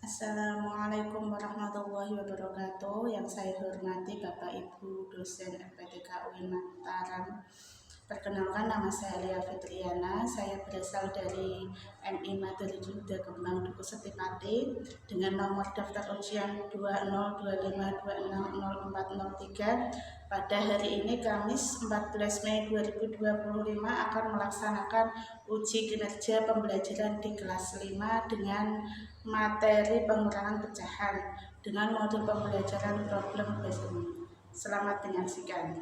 Assalamualaikum warahmatullahi wabarakatuh. Yang saya hormati Bapak Ibu dosen FPTK UIN Mataram. Perkenalkan, nama saya Lia Fitriana. Saya berasal dari MI Madarujudha Kembang Duku Setipati dengan nomor daftar ujian 2025260403. Pada hari ini Kamis 14 Mei 2025 akan melaksanakan uji kinerja pembelajaran di kelas 5 dengan materi pengurangan pecahan dengan modul pembelajaran problem based learning. Selamat menyaksikan.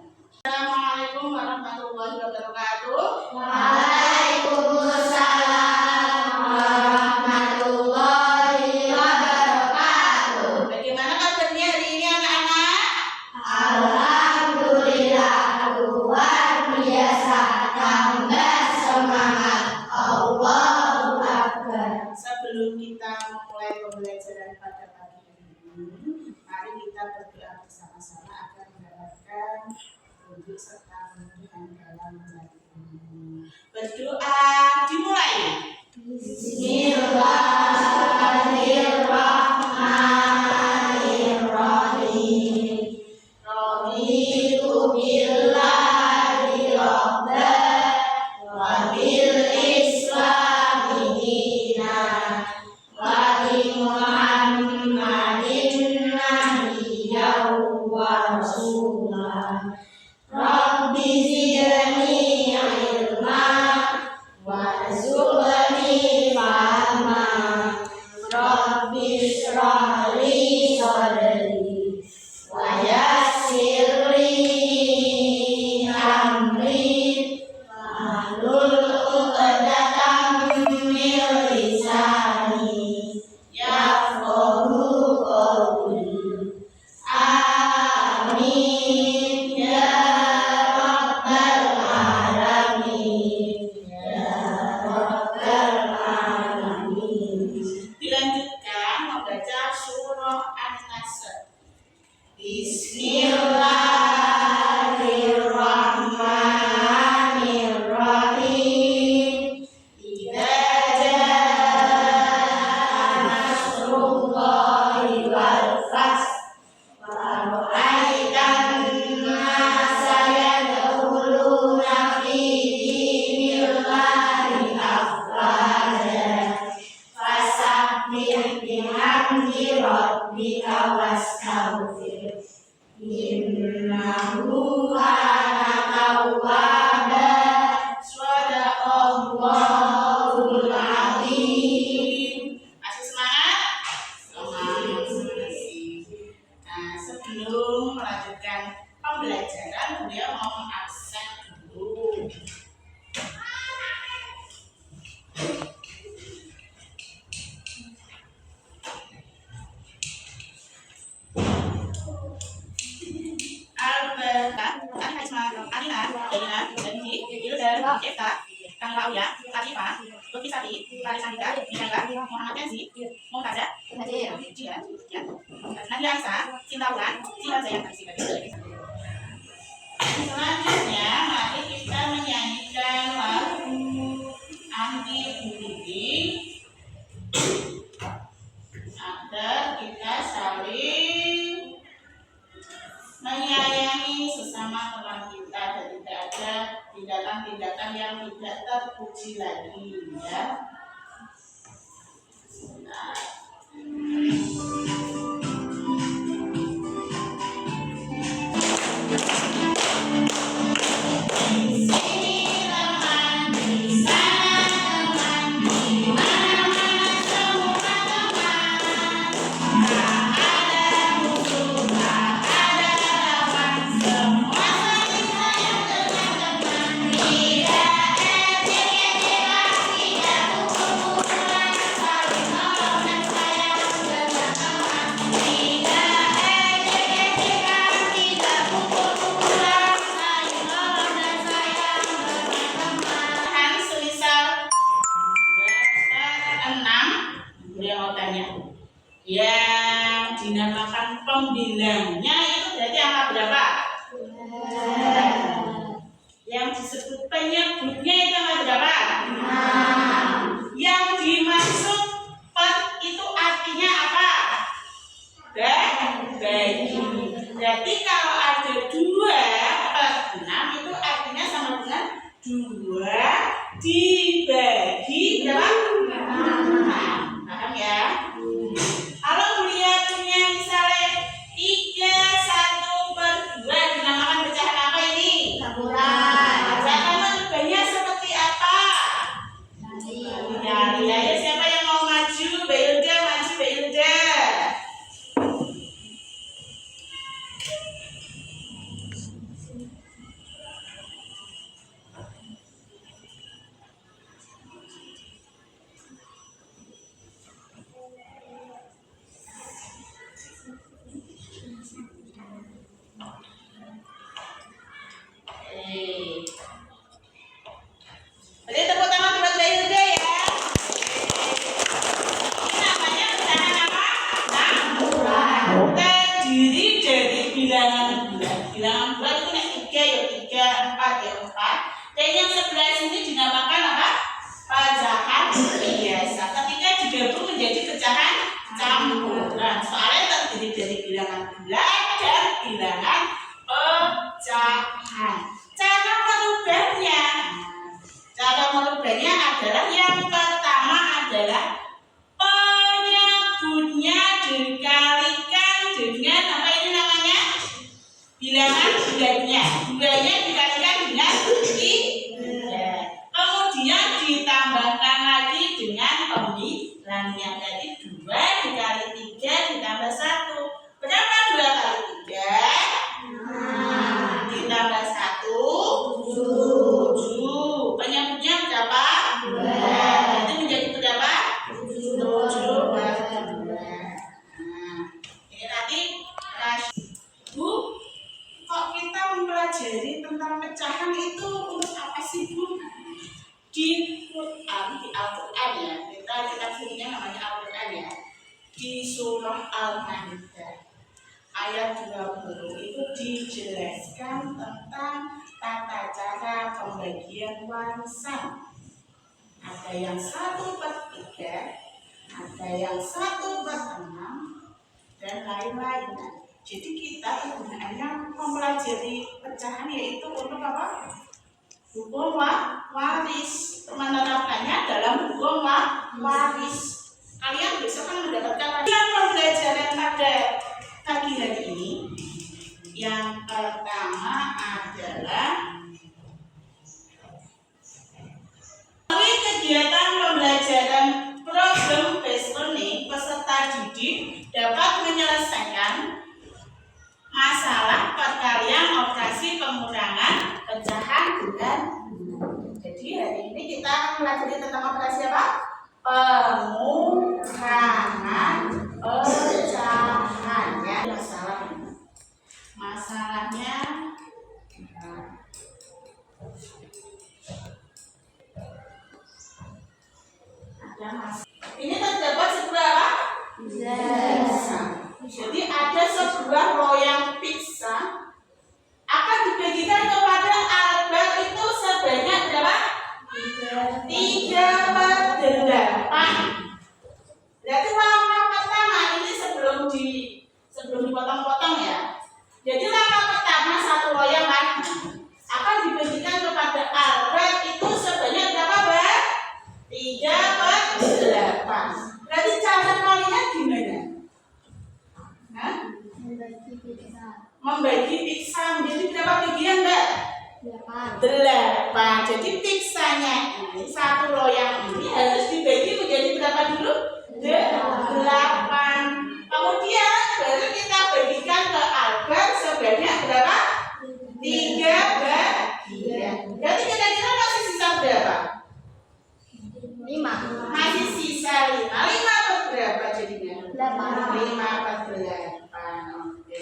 Assalamualaikum warahmatullahi wabarakatuh. Waalaikumsalam warahmatullahi wabarakatuh. Bagaimana kabarnya hari ini anak-anak? Alhamdulillah luar biasa, tambah semangat. Allahu Akbar. Sebelum kita memulai pembelajaran pada pagi ini, mari kita berdoa bersama-sama agar mendapatkan petunjuk serta kemudahan dalam menjalani ini. Berdoa dimulai. Bismillahirrahmanirrahim. Raditu billahi rabban wa bil islami dinan wa bi Muhammadin nabiyyan wa rasulan. Rabbi zidni ilma warzuqni fahma. Rabbi shrah li sadri wa yassir li amri wahlul 'uqdatam min lisani yafqahu qawli. Amin ya rabbal alamin ya rabbal alamin. Dilanjutkan membaca surah An-Nasr. Bismillahirrahmanirrahim. Idza jaa nasrullahi wal fath wa ra'aitan nasa yadkhuluna fi dinillahi afwaja fasabbih bihamdi rabbika wastaghfir innahu kana tawwaba. Shadaqallahul azim. Masih semangat? Semangat. Nah, sebelum melanjutkan pembelajaran, beliau mau mengabsen dulu. Selanjutnya, mari kita menyanyikan lagu Anti Budidik agar kita saling menyayangi sesama teman kita dan tidak ada tindakan-tindakan yang tidak terpuji lagi, ya. Nah. Yang dinamakan pembilangnya itu berarti angka berapa? Yang disebut penyebutnya itu angka berapa? Yang dimaksud per itu artinya apa? pecahan campuran. Soalnya terdiri dari bilangan bulat dan bilangan pecahan. Cara merubahnya adalah yang pertama adalah penyebutnya dikalikan dengan apa ini namanya? Bilangan bulatnya. Bulatnya dikalikan dengan 3. Kemudian ditambahkan lagi dengan pembilangannya. Jadi 2 dikali 3 ditambah 1. Berapa 2 kali 3? Ditambah 1, 7. Penyebutnya berapa? 2. Itu menjadi berapa? 7 per 2. Ini nanti Bu, kok kita mempelajari tentang pecahan itu untuk apa sih Bu? Di Quran, di Al-Quran ya, kita punya namanya Al-Quran ya, di surah Al-Maidah ayat 20 itu dijelaskan tentang tata cara pembagian warisan. Ada yang 1/3, ada yang 1/6, dan lain-lainnya. Jadi kita sebenarnya mempelajari pecahan yaitu untuk apa? Hukum waris, menerapkannya dalam hukum waris. Kalian besok kan mendapatkan pembelajaran pada pagi hari ini. Yang pertama adalah melalui kegiatan pembelajaran program based learning, peserta didik dapat menyelesaikan masalah perkalian operasi pengurangan pecahan dengan. Jadi hari ini kita akan mempelajari tentang operasi apa? Pengurangan pecahan ya. Masalahnya ada ini terdapat sebuah apa? Pizza. Jadi ada sebuah loyang pizza akan dibagikan kepada Albert itu sebanyak berapa? 3/8. Berarti langkah pertama ini sebelum dipotong-potong ya. Jadi langkah pertama satu loyang kan akan dibagikan kepada Albert itu sebanyak berapa, Bang? 3/8. Berarti cara kalian gimana? Membagi pizza menjadi berapa bagian, Mbak? 8. Jadi pizzanya ini satu loyang ini harus dibagi menjadi berapa dulu? 8. Kemudian baru kita bagikan ke Albert sebanyak berapa? 3 bagian. Berarti kira-kira masih sisa berapa? 5. Masih sisa 5. 5 berapa jadinya? 5/8. Oke,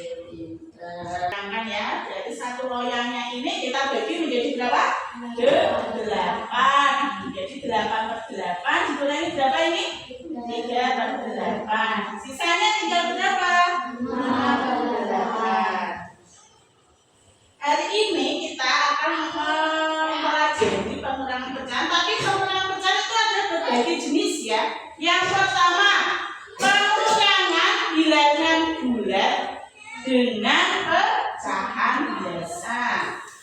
ya. Jadi satu loyangnya ini kita bagi menjadi berapa? 8. Jadi 8/8 dikurangi berapa ini? 3/8. Sisanya tinggal berapa? 5/8. Hari ini kita akan mempelajari pengurangan pecahan. Tapi pengurangan pecahan itu ada berbagai jenis ya. Yang pertama, pengurangan bilangan bulat dengan pecahan biasa.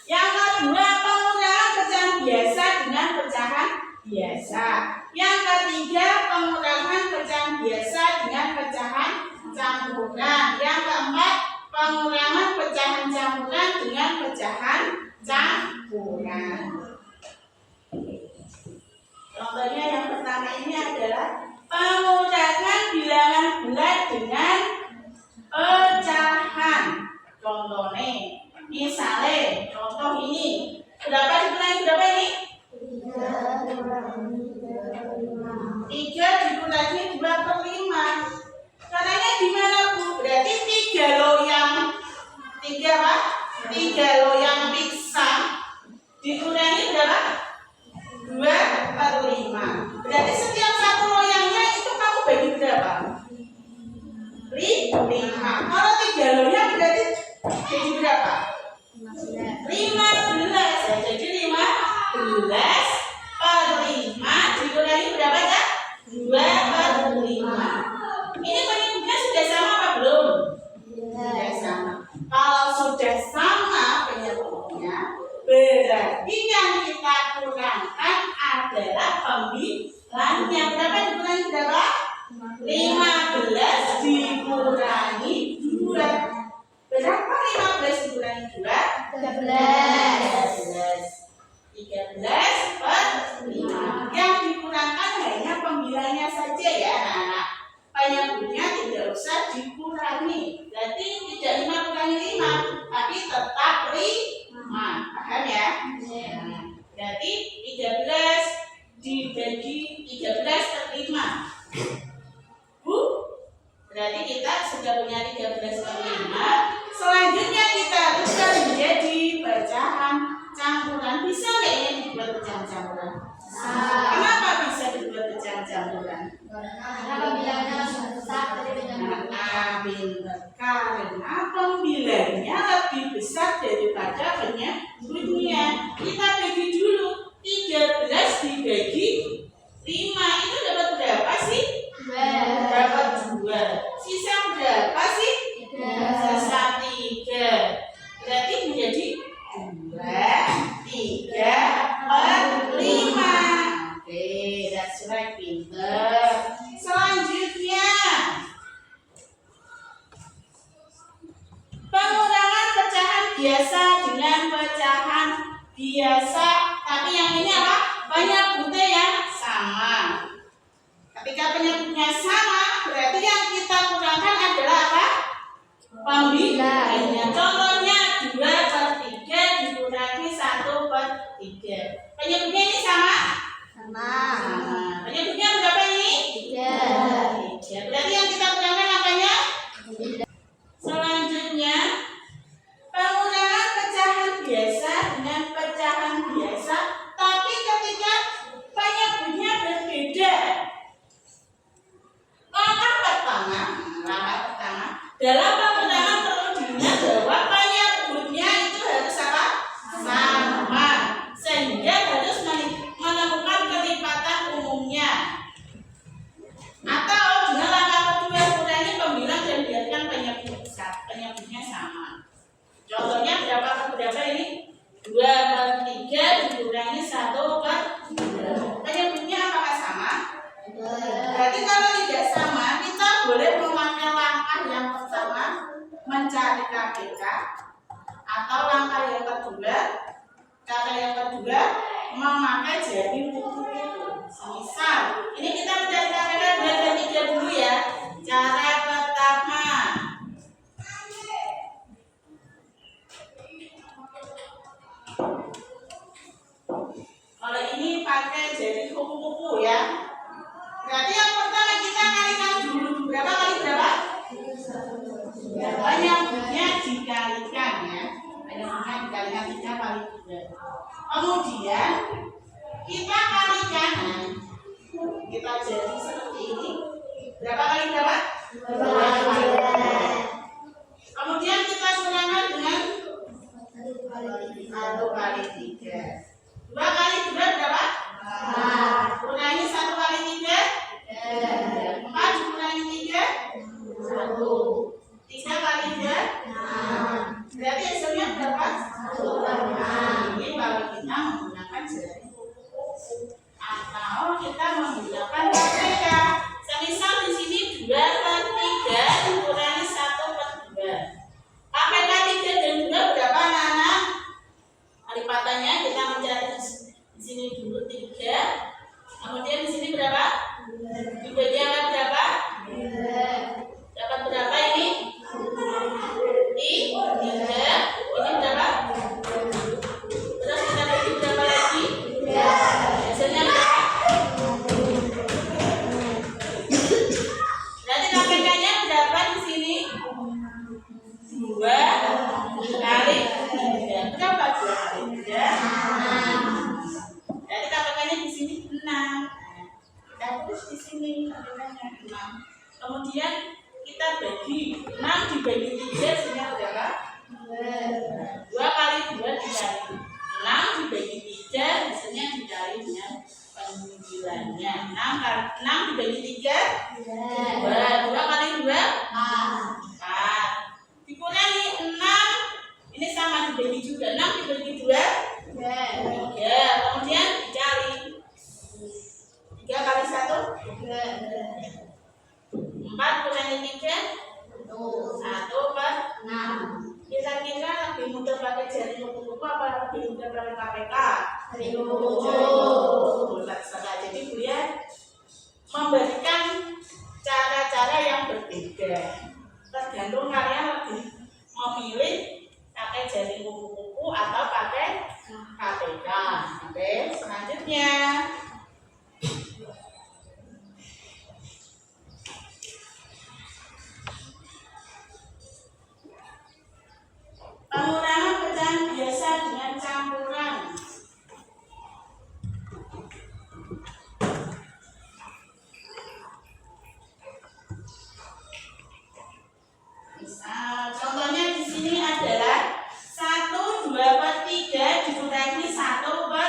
Yang kedua, pengurangan pecahan biasa dengan pecahan biasa. Yang ketiga, pengurangan pecahan biasa dengan pecahan campuran. Yang keempat, pengurangan pecahan campuran dengan pecahan campuran. Contohnya yang pertama ini adalah pengurangan bilangan bulat dengan pecahan. Contohnya, misalnya, contoh ini berapa dikurangi berapa ini? 3 dikurangi 2/5. Caranya gimana, Bu? Berarti 3 loyang 3 apa? 3 loyang pizza dikurangi berapa? 2/5. Berarti setiap satu loyangnya itu kamu bagi berapa? 5. Kalau 3 loyang berarti jadi berapa? 15. Jadi 15/5 dikurangi berapa ya? 2/5. Berarti yang kita kurangkan adalah pembilangnya. Berapa dikurangi berapa? 15 dikurangi 2. Berapa 15 dikurangi 2? 13 per 5. Yang dikurangkan hanya pembilangnya saja ya anak-anak. Penyebutnya tidak usah dikurangi. Berarti tidak 5 kurangi 5, tapi tetap 5. Paham ya? Berarti 13 dibagi 13 per 5. Bu, berarti kita sudah punya 13 per 5. Selanjutnya kita rubah menjadi pecahan campuran. Bisa nggak ini dibuat pecahan campuran? Kenapa bisa dibuat pecahan campuran? Karena pembilangnya lebih besar daripada penyebutnya. Kita bagi dulu 13 dibagi 5 itu dapat berapa sih? Dapat 2. Sisa berapa sih? Sisa 3. Berarti menjadi 3 per 5. Oke, that's right, pinter. Selanjutnya, pengurangan pecahan biasa dengan pecahan biasa. Tapi yang ini apa? Penyebutnya yang sama. Ketika penyebutnya sama, berarti yang kita kurangkan adalah apa? Pembilangnya. Contohnya 2 per 3 dikurangi 1 per 3. Penyebutnya ini sama? Sama. Penyebutnya berapa ini? 3. Berarti yang kita kurangkan apanya? Selanjutnya, pengurangan pecahan biasa dengan pecahan biasa, tapi ketika penyebutnya berbeda. Langkah pertama dalam pengurangan perlu diingat bahwa penyebutnya itu harus apa? Sama, sehingga harus menemukan kelipatan umumnya. Atau dengan langkah kedua, kurangi pembilang dan biarkan penyebutnya sama. Contohnya berapa per berapa ini? 2 per 3 dikurangi 1 per 3. Penyebutnya apakah sama? Berarti kalau tidak sama, kita boleh memakai langkah yang pertama mencari KPK, atau langkah yang kedua, memakai jari kuku-kuku. Misal, ini kita mencari KPK 2 dan 3 dulu ya. Cara pertama, kalau ini pakai jari kuku-kuku ya. Berarti yang pertama kita kalikan dulu. Berapa kali berapa? Penyebutnya dikalikan ya. Penyebutnya dikalikan 3 kali 3. Kemudian kita kalikan. Kita jadi seperti ini. Berapa kali berapa? 2 kali. Kemudian kita kurangkan dengan 1 kali 3. 2 kali 2 berapa? 4. Kurangi 1 kali 3. 4 dikurangi 3. 1. 3 kali 2. 6. Berarti hasilnya berapa? 1/6. Ini kalau kita menggunakan jari kuku atau kita menggunakan KPK. Semisal di sini 2 per 3 dikurangi 1 per 2. KPK 3 dan 2 berapa anak-anak? Lipatannya kita mencari di sini dulu 3. Kemudian di sini berapa? Dibagi angka berapa? Dapat berapa ini? 3. Ini berapa? Terus kita bagi berapa lagi? Hasilnya berapa? Berarti KPK-nya berapa di sini? 2 kali 3. Berapa 2 kali 3? 6. Berarti KPK-nya di sini 6. Kita tulis di sini KPK-nya 6. Kemudian kita bagi 6 dibagi 3 hasilnya berapa? 2 kali 2 dikali 6 dibagi 3 hasilnya dikali dengan pembilangnya. 6 dibagi 3 2 kali 2 4. Dikurangi 6. Ini sama dibagi juga. 6 dibagi 2 kali 3? 1/6. Kira-kira lebih mudah pakai jari kuku-kuku apa lebih mudah pakai KPK? Jadi Buya memberikan cara-cara yang berbeda. Tergantung kalian lebih memilih pakai jari kuku-kuku atau pakai KPK. Oke, selanjutnya. Pengurangan pecahan biasa dengan campuran. Contohnya di sini adalah 1/2/3 dikurangi 1/2.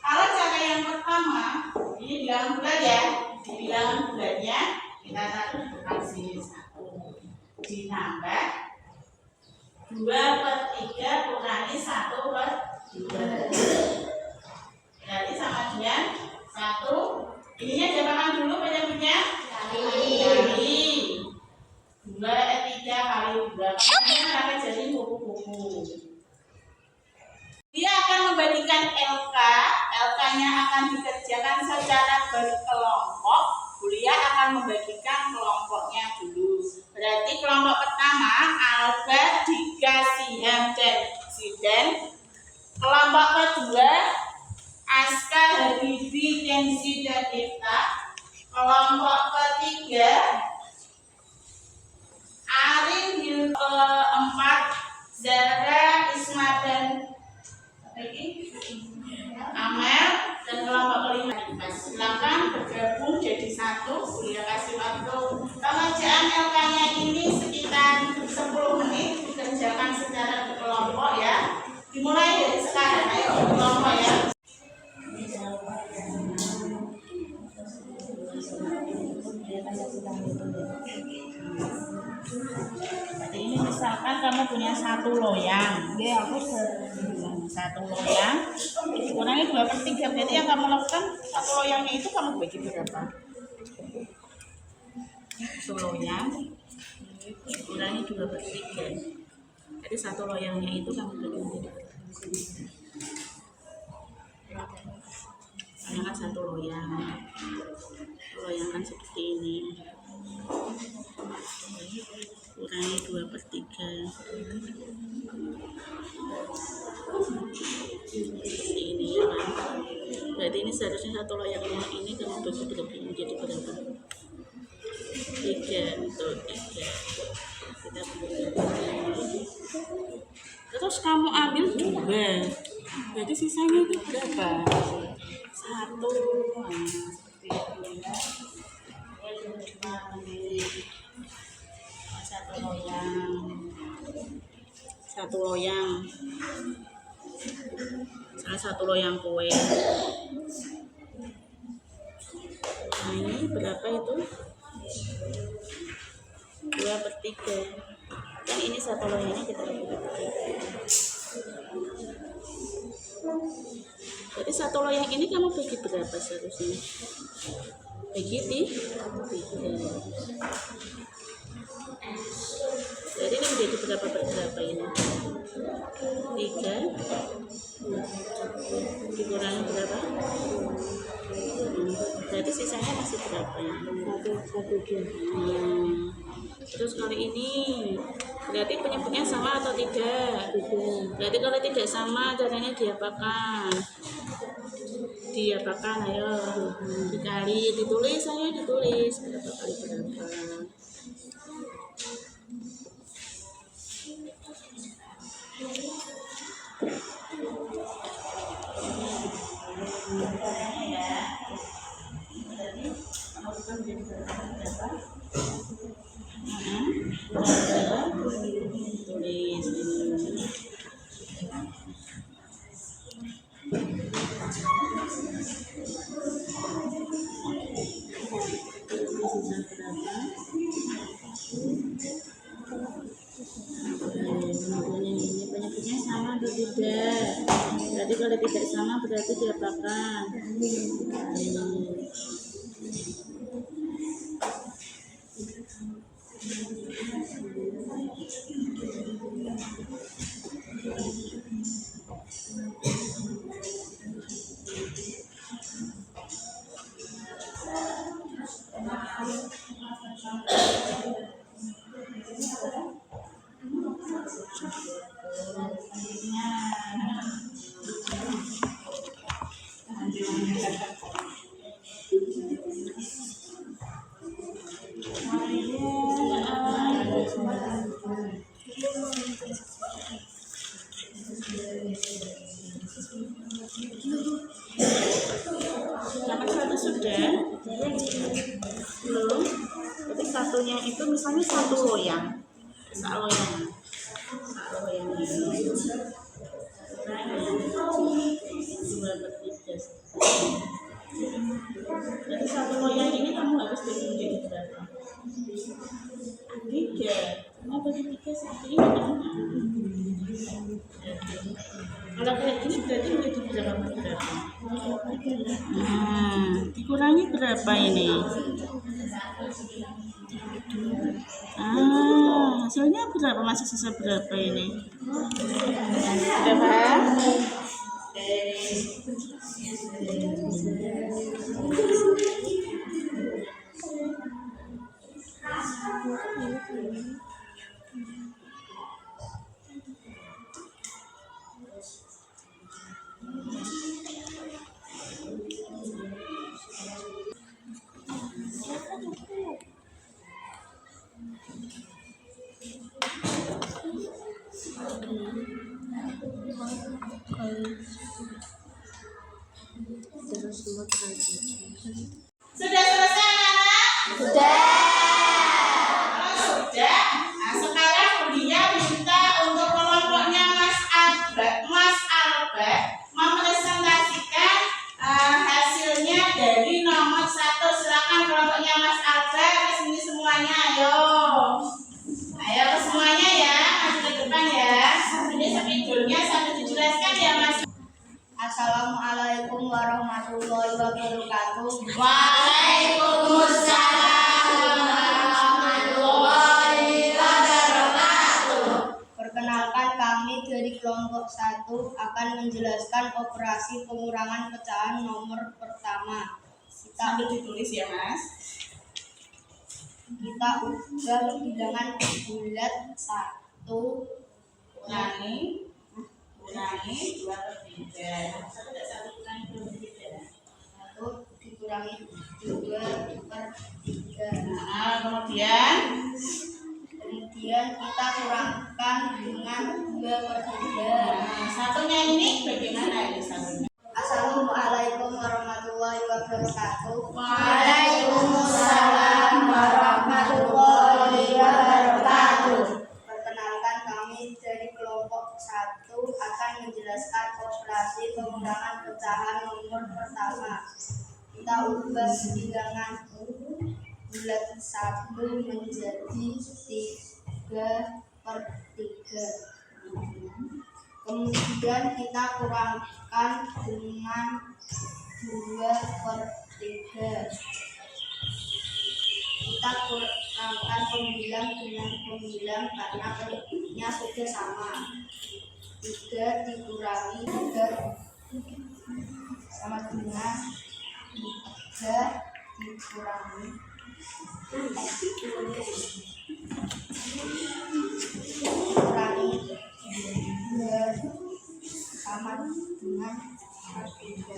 Kalau cara yang pertama, ini bilangan bulat ya. Di bilangan bulatnya kita taruh di sini 1 ditambah 2/3 kurangi 1/2. Jadi sama dengan 1. Ininya diapakan dulu penyebutnya? Kali 3 kali 2. Kemudian pakai jari kuku-kuku. Dia akan membagikan LK. LK-nya akan dikerjakan secara berkelompok. Buya akan membagikan kelompoknya dulu. Berarti kelompok pertama Albert dikasih Ham dan Ziden. Kelompok kedua Aska, Habibie, Kenzi dan Ifta. Kelompok ketiga Arin, keempat Zara, Isma dan Amel, dan kelompok kelima. Silakan bergabung jadi satu. Buya kasih waktu. Pengerjaan LK-nya ini sekitar 10 menit dikerjakan secara berkelompok ya. Dimulai dari sekarang, ayo berkelompok ya. Jadi ini misalkan kamu punya 1 loyang, satu loyang dikurangi 2/3. Berarti yang kamu lakukan 1 loyangnya itu kamu bagi berapa? 1 loyang dikurangi 2/3. Jadi 1 loyangnya itu kamu bagi menjadi ini kan 1 loyang. Loyang kan seperti ini. Kurangi 2/3. Seperti ini ya kan. Berarti ini seharusnya 1 loyang ini kamu bagi menjadi berapa? 3 untuk 3. Kita bagi. Terus kamu ambil 2. Berarti sisanya itu berapa? 1. Seperti ini. 1 loyang. 1 loyang. Salah 1 loyang kue. Nah, ini berapa itu? 2/3. Dan ini 1 loyangnya kita bagi 3. Jadi 1 loyang ini kamu bagi berapa seharusnya? Bagi 3. Jadi ini menjadi berapa ini? 3 dikurangi berapa? Berarti sisanya masih berapa ya? 1. Terus kali ini berarti penyebutnya sama atau tidak? Berarti kalau tidak sama caranya diapakan? Diapakan, ayo dikali, ditulis, saya ditulis berapa kali berapa. Penyebutnya sama atau tidak? Berarti kalau tidak sama berarti diapakan? Nomor satu sudah? Belum? Jadi satunya itu misalnya satu loyang. Sak loyang ini. Dua per tiga. Jadi satu loyang ini kamu harus bagi menjadi berapa? Tiga. Kenapa bagi tiga? Satu ini mana? Kalau kayak gini berarti menjadi berapa per berapa? Dikurangi berapa ini? Hasilnya berapa? Masih sisa berapa ini? Berapa? Sudah selesai anak? Sudah. Kalau sudah, nah sekarang Budia minta untuk kelompoknya Mas Albert mempresentasikan hasilnya dari nomor 1. Silakan kelompoknya Mas Albert ke sini semuanya, ayo. Ayo ke semuanya ya, maju ke depan ya. Ini spidolnya sambil dijelaskan ya Mas. Assalamualaikum warahmatullahi wabarakatuh. Waalaikumsalam warahmatullahi wabarakatuh. Perkenalkan, kami dari kelompok 1 akan menjelaskan operasi pengurangan pecahan nomor pertama. Sambil ditulis ya Mas. Kita ubah bilangan bulat 1 Kurangi 2 per 3. 1 kurangi 2 per 3. 1 dikurangi 2 per 3. Nah, kemudian kita kurangkan dengan 2 per 3. satunya ini bagaimana ini satunya? Assalamualaikum warahmatullahi wabarakatuh. Waalaikumsalam warahmatullahi wabarakatuh. Perkenalkan, kami dari kelompok 1 akan menjelaskan operasi pengurangan pecahan nomor pertama. Kita ubah bilangan bulat 1 menjadi 3 per 3. Kemudian kita kurangkan dengan 2 per 3. Kita kurangkan pembilang dengan pembilang karena bentuknya sudah sama. 3 dikurangi 3 sama dengan 3 dikurangi 2 sama dengan 1 per 3.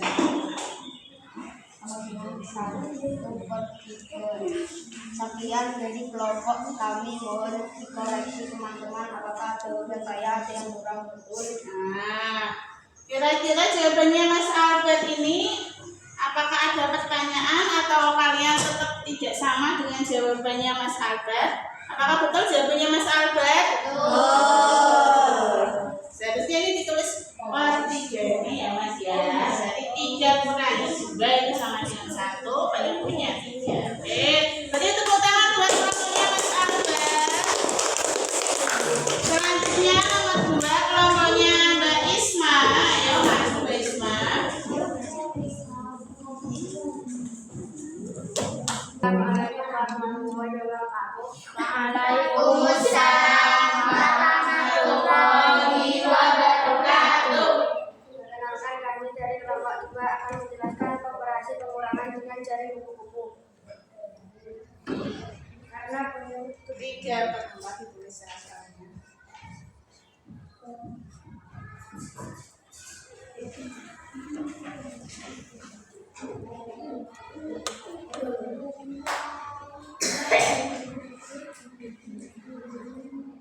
Sekian dari kelompok kami, mohon dikoreksi teman-teman apakah jawaban saya ada yang kurang betul. Nah, kira-kira jawabannya Mas Albert ini apakah ada pertanyaan atau kalian tetap tidak sama dengan jawabannya Mas Albert? Apakah betul jawabannya Mas Albert? Betul. Seharusnya ini ditulis per 3 ini ya Mas ya. Jadi 3 kurangi 2 itu sama dengan 1, penyebutnya 3. Oke, berarti tepuk tangan buat kelompoknya Mas Albert. Selanjutnya nomor 2 kelompoknya Mbak Isma. Ayo Mas, Mbak Isma. Waalaikumsalam warahmatullahi wabarakatuh. Perkenalkan, kami dari kelompok 2 akan menjelaskan operasi pengulangan dengan jaring kupu-kupu. 3/4 ditulis hasilnya.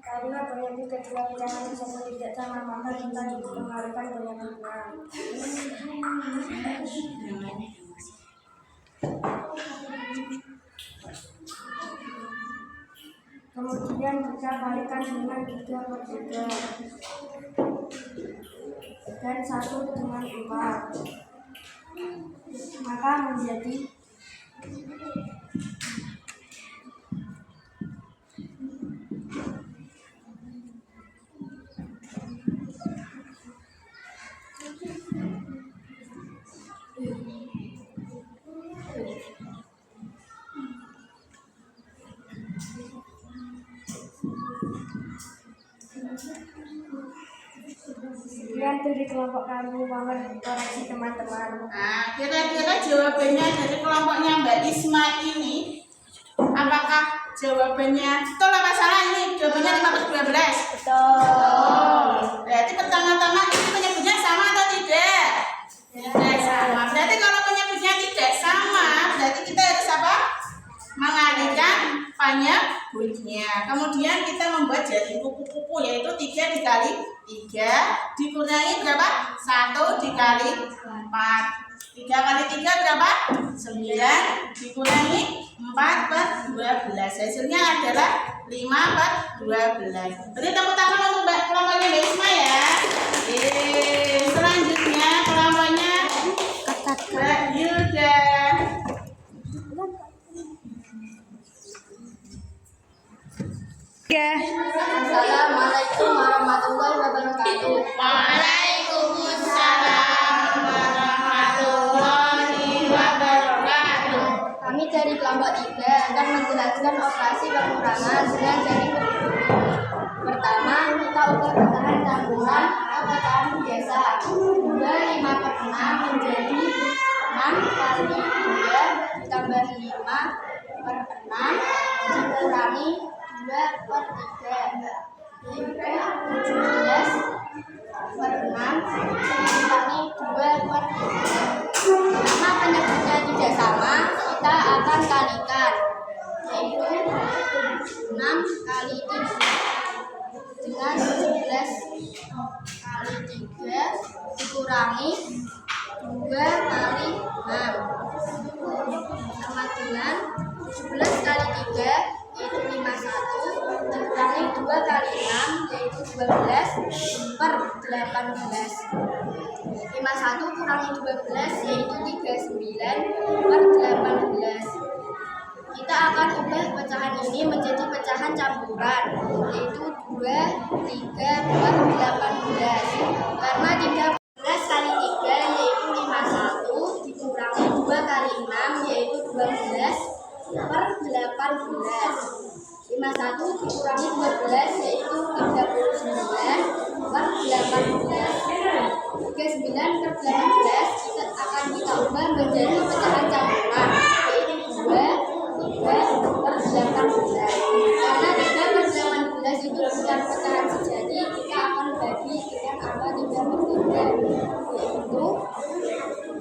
Karena penyakit kedua pecahan tersebut tidak sama, maka kita cukup mengalihkan penyakitnya. Kemudian kita kalikan dengan 3/3 dan 1 dengan 4, maka menjadi sekian dari kelompok kami. Mohon koreksi teman-teman. Nah, kira-kira jawabannya dari kelompoknya Mbak Isma ini, apakah jawabannya betul apa salah ini? Jawabannya 5/12. Betul. Berarti pertama-tama ini penyebutnya sama atau tidak? Tidak sama. Berarti kalau penyebutnya tidak sama, berarti kita harus apa? Mengalihkan penyebutnya. Kemudian kita membuat jadi kupu-kupu, yaitu 3 dikali 3 dikurangi berapa? 1 dikali 4. 3 kali 3 berapa? 9 dikurangi 4/12. Hasilnya adalah 5/12. Beri tepuk tangan untuk kelompoknya Mbak Isma ya. Selanjutnya kelompoknya Mbak Yuda. Assalamualaikum warahmatullahi wabarakatuh. Waalaikumsalam warahmatullahi wabarakatuh. Kami dari kelompok 3 akan menjelaskan operasi pengurangan dengan jari kupu-kupu. Pertama, kita ubah pecahan campuran atau pecahan biasa. 5/6 menjadi 6 kali 2 ditambah 5/6 dikurangi 2/3, yaitu 17/6 dikurangi 2/3. Karena penyebutnya tidak sama, kita akan kalikan, yaitu 6 kali 3 dengan 17 kali 3 dikurangi 2 kali 6 sama dengan 17 kali 3 yaitu 51 dikurangi 2 kali 6 yaitu 12/18. 51 kurangi 12 yaitu 39/18. Kita akan ubah pecahan ini menjadi pecahan campuran, yaitu 2, 3, 4/18. Karena 13 kali 3 yaitu 51 dikurangi 2 kali 6 yaitu 12/18. 51 dikurangi 12 yaitu 39/18. 39/18 akan kita ubah menjadi pecahan campuran, yaitu 2, 3/18. Karena 3/18 itu bukan pecahan sejati, kita akan bagi dengan angka 3/3, yaitu 2,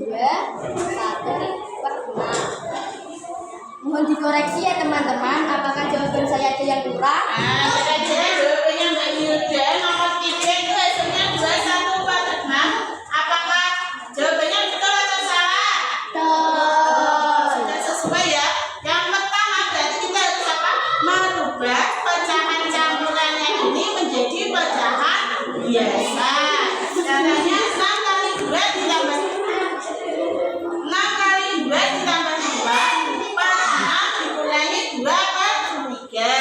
1/6. Mohon dikoreksi ya teman-teman, apakah jawaban saya ada yang kurang? Kira-kira jawabannya Mbak Yuda nomor 3 itu hasilnya 21/6. Apakah jawabannya betul atau salah? Betul. Sudah sesuai ya. Yang pertama berarti kita harus apa? Merubah pecahan campurannya ini menjadi pecahan biasa. Caranya 6 kali 2 ditambah 6 kali 2 ditambah 2 dikurangi 2/3.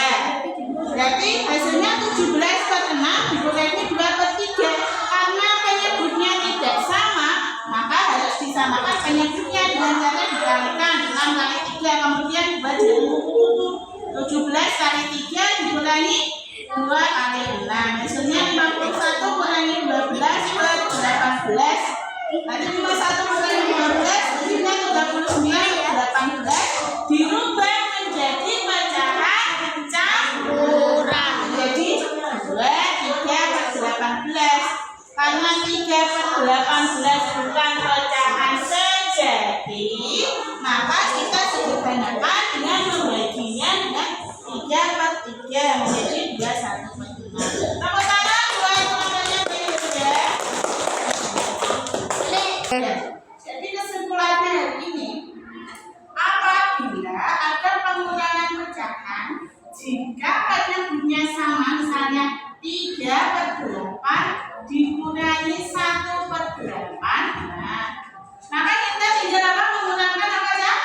Berarti hasilnya 17/6 dikurangi 2/3. Karena penyebutnya tidak sama, maka harus disamakan penyebutnya dengan cara dikalikan 6 kali 3 kemudian dibuat jadi kupu-kupu. 17 kali 3 dikurangi 2 kali 6. Hasilnya 51 kurangi 12/18. Nanti 51 kurangi 12 hasilnya 39/18 dirubah menjadi pecahan campuran. bukan pecahan sejati, maka kita sederhanakan dengan membaginya dengan 3/3 menjadi 2/1/5. Tepuk tangan buat teman-teman yang sudah. Jadi kesimpulannya hari ini, apabila ada pengurangan pecahan, jika penyebutnya sama, misalnya 3/8 dikurangi 1/8, maka kita tinggal apa? Menggunakan apa ya?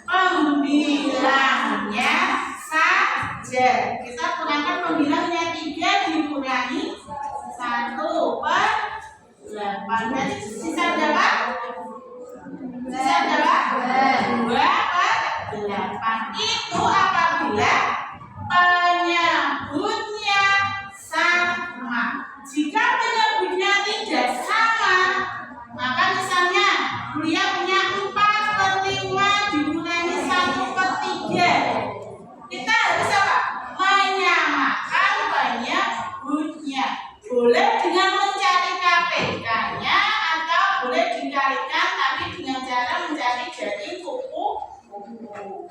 Pembilangnya saja. Kita gunakan pembilangnya 3 dikurangi 1/8. Jadi sisa berapa? Sisa berapa? 2/8. Itu apabila penyebutnya sama. Jika penyebutnya tidak sama, maka misalnya Bulia punya 4/5 dikurangi 1/3. Kita harus apa? Menyamakan penyebutnya. Boleh dengan mencari KPK-nya atau boleh dikalikan tapi dengan cara mencari dari kupu-kupu.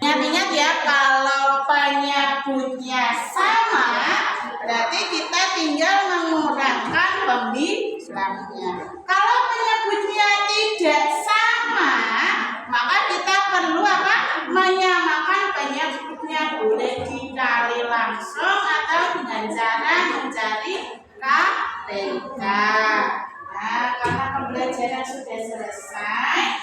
Ingat-ingat ya, kalau penyebutnya sama, berarti kita tinggal mengurangkan pembilangnya. Kalau penyebutnya tidak sama, maka kita perlu apa? Menyamakan penyebutnya. Boleh dikali langsung atau dengan cara mencari KPK. Nah, karena pembelajaran sudah selesai,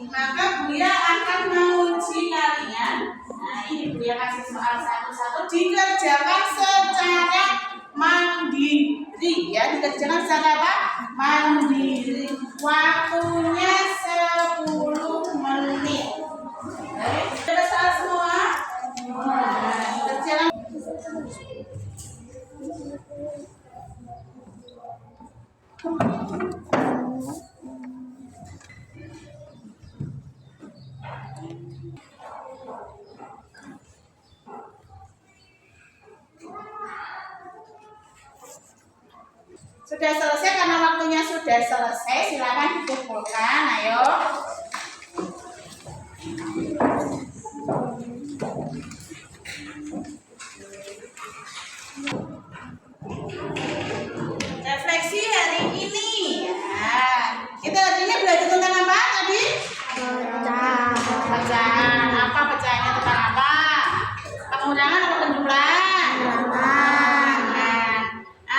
maka Buya akan menguji kalian. Nah, ini Buya kasih soal satu-satu, dikerjakan secara mandiri ya, dikerjakan secara apa? Mandiri. Waktunya 10 menit. Oke, sudah soal semua? Nah, kerjakan. Sudah selesai, karena waktunya sudah selesai, silakan dikumpulkan. Ayo. Refleksi hari ini. Nah, kita hari ini belajar tentang apa tadi? Pecahan. Apa pecahannya, tentang apa? Pengurangan atau penjumlahan? Nah,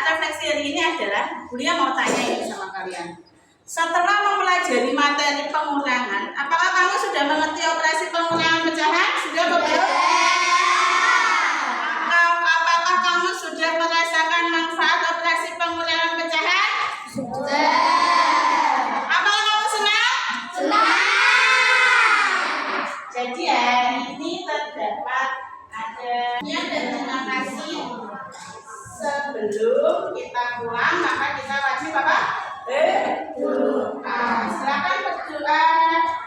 refleksi hari ini adalah Bulia mau tanya ini sama kalian. Setelah mempelajari materi pengurangan, apakah kamu sudah mengerti operasi pengurangan pecahan? Sudah belum? Apakah kamu sudah merasakan manfaat operasi pengurangan pecahan? Sudah. Apakah kamu senang? Senang. Jadi hari ini terdapat adanya dan terima kasih. Sebelum kita pulang, maka kita wajib apa? Berdoa. Silakan berdoa.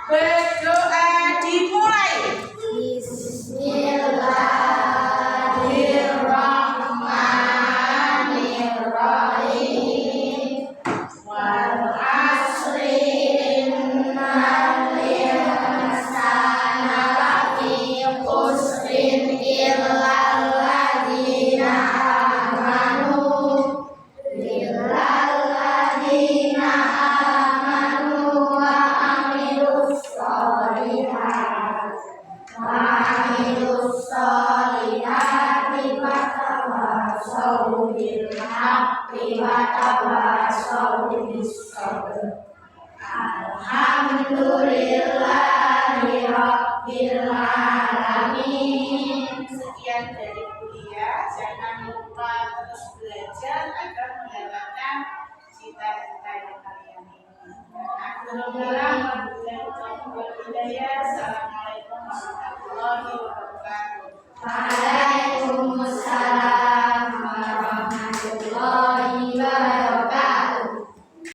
Berdoa dimulai. Bismillahirrahmanirrahim. Wal asri innal insana lafi khusrin illa alladzina Alhamdulillahirrabbilalamin. Sekian dari Bulia. Jangan lupa terus belajar agar mendapatkan cita-cita yang kalian inginkan.